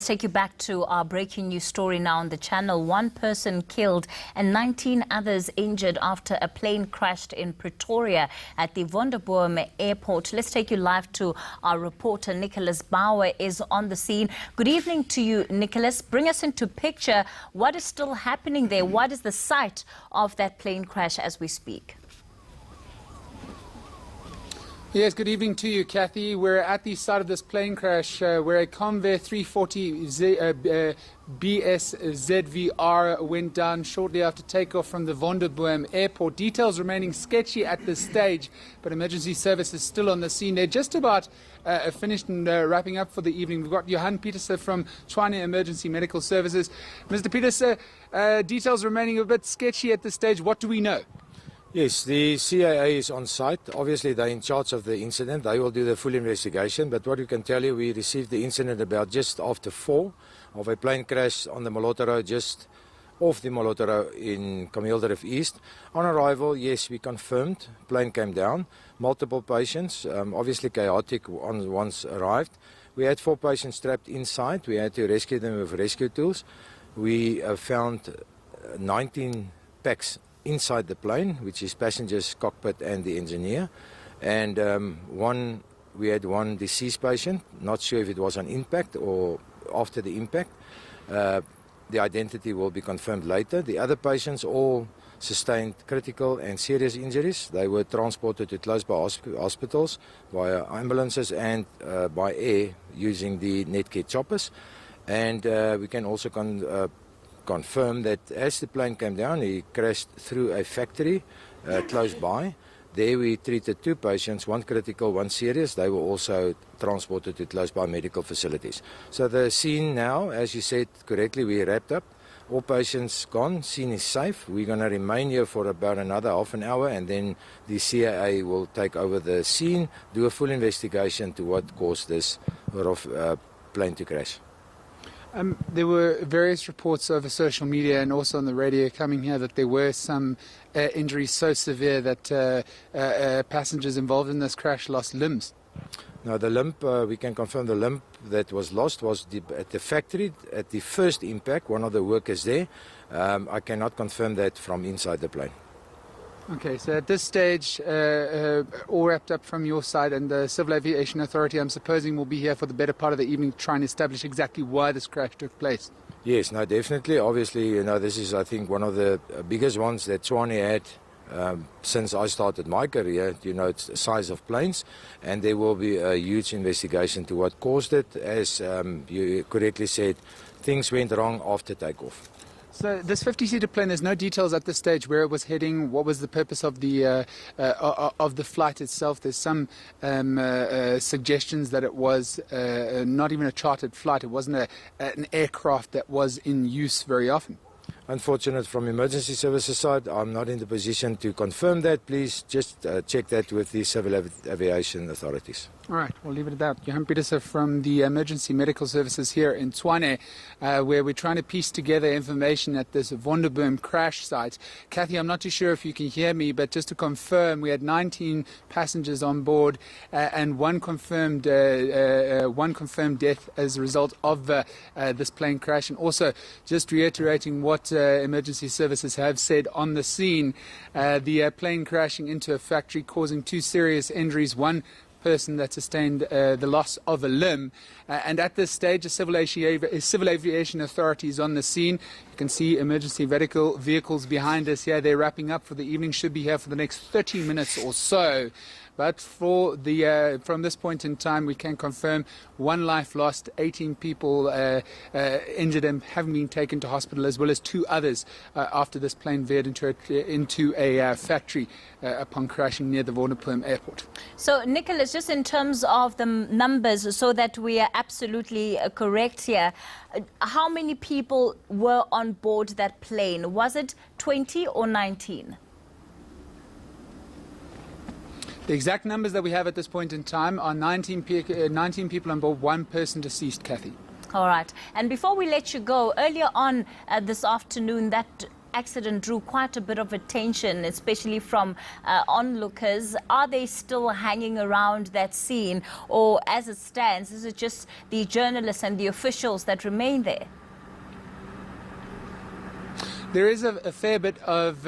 Take you back to our breaking news story now on the channel. One person killed and 19 others injured after a plane crashed in Pretoria at the Wonderboom airport. Let's take you live to our reporter Nickolaus Bauer is on the scene. Good evening to you, Nickolaus. Bring us into picture. What is still happening there? What is the site of that plane crash as we speak? Yes, good evening to you, Kathy. We're at the site of this plane crash where a Convair 340 BSZVR went down shortly after takeoff from the Wonderboom airport. Details remaining sketchy at this stage, but emergency service is still on the scene. They're just about finished and wrapping up for the evening. We've got Johan Pieterse from Tshwane Emergency Medical Services. Mr. Pieterse, details remaining a bit sketchy at this stage. What do we know? Yes, the CAA is on site. Obviously, they're in charge of the incident. They will do the full investigation. But what we can tell you, we received the incident about just after 4 of a plane crash on the Moloto Road, just off the Moloto Road in Kameel East. On arrival, yes, we confirmed, plane came down. Multiple patients, obviously chaotic once arrived. We had 4 patients trapped inside. We had to rescue them with rescue tools. We found 19 packs inside the plane, which is passengers, cockpit and the engineer, and we had one deceased patient. Not sure if it was an impact or after the impact. The identity will be confirmed later. The other patients all sustained critical and serious injuries. They were transported to close by hospitals via ambulances and by air using the Netcare choppers. And we can also confirm that as the plane came down, he crashed through a factory close by. There we treated 2 patients, one critical, one serious. They were also transported to close by medical facilities. So the scene now, as you said correctly, we wrapped up. All patients gone, scene is safe. We're going to remain here for about another half an hour, and then the CAA will take over the scene, do a full investigation to what caused this plane to crash. There were various reports over social media and also on the radio coming here that there were some injuries so severe that passengers involved in this crash lost limbs. Now the limb, we can confirm the limb that was lost was at the factory at the first impact, one of the workers there. I cannot confirm that from inside the plane. Okay, so at this stage, all wrapped up from your side, and the Civil Aviation Authority, I'm supposing, will be here for the better part of the evening to try and establish exactly why this crash took place. Yes, no, definitely. Obviously, this is, I think, one of the biggest ones that Tshwane had since I started my career. It's the size of planes, and there will be a huge investigation to what caused it. As you correctly said, things went wrong after takeoff. So this 50-seater plane, there's no details at this stage where it was heading, what was the purpose of the flight itself. There's some suggestions that it was not even a chartered flight. It wasn't an aircraft that was in use very often. Unfortunate from emergency services side, I'm not in the position to confirm that. Please just check that with the Civil Aviation Authorities. All right, we'll leave it at that. Johan Pieterse from the Emergency Medical Services here in Tshwane, where we're trying to piece together information at this Wonderboom crash site. Kathy, I'm not too sure if you can hear me, but just to confirm, we had 19 passengers on board and one confirmed death as a result of this plane crash. And also, just reiterating what emergency services have said on the scene, the plane crashing into a factory causing 2 serious injuries, one person that sustained the loss of a limb. And at this stage, the Civil Aviation Authority is on the scene. You can see emergency vehicles behind us here. They're wrapping up for the evening, should be here for the next 30 minutes or so. But for from this point in time, we can confirm 1 life lost, 18 people injured and having been taken to hospital, as well as 2 others after this plane veered into a factory upon crashing near the Wonderboom airport. So, Nickolaus, just in terms of the numbers, so that we are absolutely correct here, how many people were on board that plane? Was it 20 or 19? The exact numbers that we have at this point in time are 19 people on board, 1 person deceased, Kathy. All right. And before we let you go, earlier on this afternoon, that accident drew quite a bit of attention, especially from onlookers. Are they still hanging around that scene, or as it stands, is it just the journalists and the officials that remain there? There is a fair bit of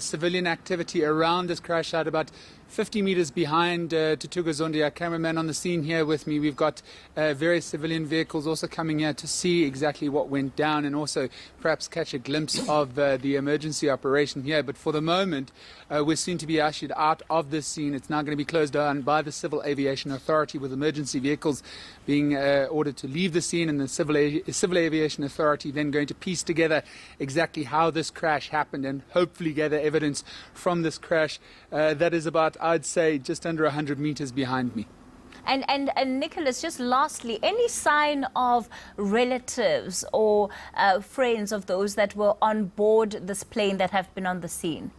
civilian activity around this crash site, about 50 meters behind Tutuga Zondi, our cameraman on the scene here with me. We've got various civilian vehicles also coming here to see exactly what went down and also perhaps catch a glimpse of the emergency operation here. But for the moment, we're soon to be ushered out of this scene. It's now going to be closed down by the Civil Aviation Authority, with emergency vehicles being ordered to leave the scene, and the Civil Aviation Authority then going to piece together exactly how this crash happened and hopefully gather evidence from this crash. That is about, I'd say, just under 100 meters behind me. And Nicholas, just lastly, any sign of relatives or friends of those that were on board this plane that have been on the scene?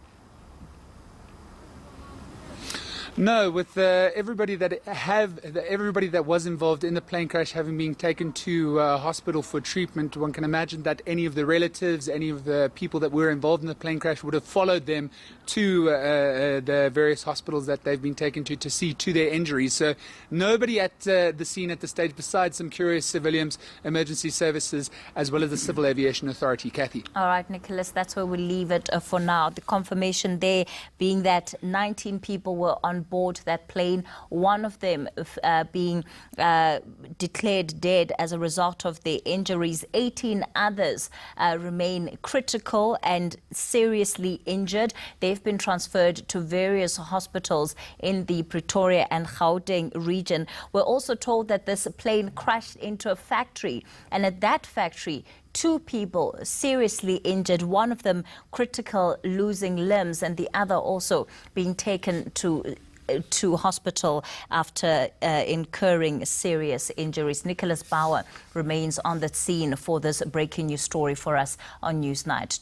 No, with everybody that was involved in the plane crash having been taken to hospital for treatment, one can imagine that any of the relatives, any of the people that were involved in the plane crash would have followed them to the various hospitals that they've been taken to see to their injuries. So nobody at the scene at the stage besides some curious civilians, emergency services, as well as the Civil Aviation Authority. Kathy. All right, Nicholas, that's where we'll leave it for now. The confirmation there being that 19 people were on board that plane, one of them being declared dead as a result of their injuries. 18 others remain critical and seriously injured. They've been transferred to various hospitals in the Pretoria and Gauteng region. We're also told that this plane crashed into a factory, and at that factory, 2 people seriously injured, one of them critical, losing limbs, and the other also being taken to hospital after incurring serious injuries. Nickolaus Bauer remains on the scene for this breaking news story for us on Newsnight.